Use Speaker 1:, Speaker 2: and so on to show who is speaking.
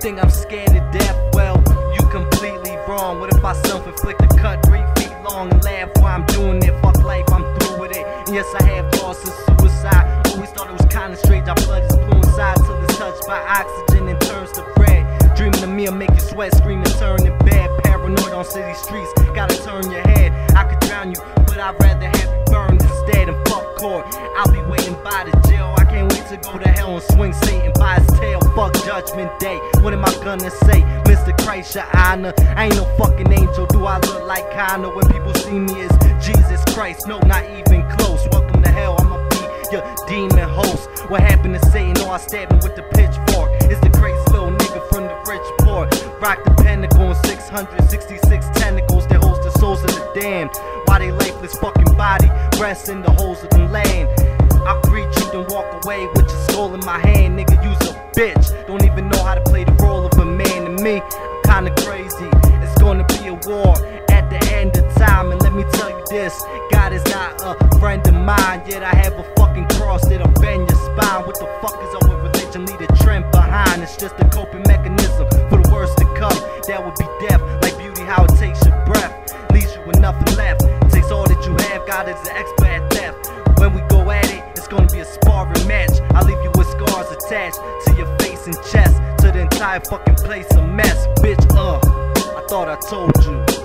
Speaker 1: think I'm scared to death? Well, you completely wrong. What if I self-inflict a cut 3 feet long and laugh while I'm doing it? Fuck life, I'm through with it. And yes, I have thoughts of suicide. Always thought it was kinda strange. Our blood is blue inside till it's touched by oxygen and turns to red. Dreaming of me will make you sweat, screaming, turning bad. Paranoid on city streets, gotta turn your head. I could drown you, but I'd rather have you burned instead. And fuck court, I'll be waiting by the jail. I can't wait to go to hell and swing Satan by his tail. Fuck Judgment Day, what am I gonna say? Mr. Christ, your honor, I ain't no fucking angel. Do I look like kinda when people see me as Jesus Christ? No, not even close. Welcome to hell, I'ma be your demon host. What happened to Satan? Oh, I stabbed him with the pitchfork. It's the crazy little nigga from the rich poor. Rock the pentacle and 666 tentacles that holds the souls of the damned. Why they lifeless fucking body rests in the holes of the land. I'll greet you then walk away with your skull in my hand. Nigga, you's a bitch. Don't even know how to play the role of a man. To me, I'm kinda crazy. It's gonna be a war at the end of time. And let me tell you this, God is not a friend of mine. Yet I have a fucking cross that'll bend your spine. What the fuck is up with religion? Leave a trend behind. It's just a coping mechanism for the worst to come. That would be death, like beauty, how it takes your breath. Leaves you with nothing left. Takes all that you have. God is an expert at theft. When we go at it, it's gonna be a sparring match. I leave you with scars attached to your face and chest. To the entire fucking place a mess. Bitch, I thought I told you.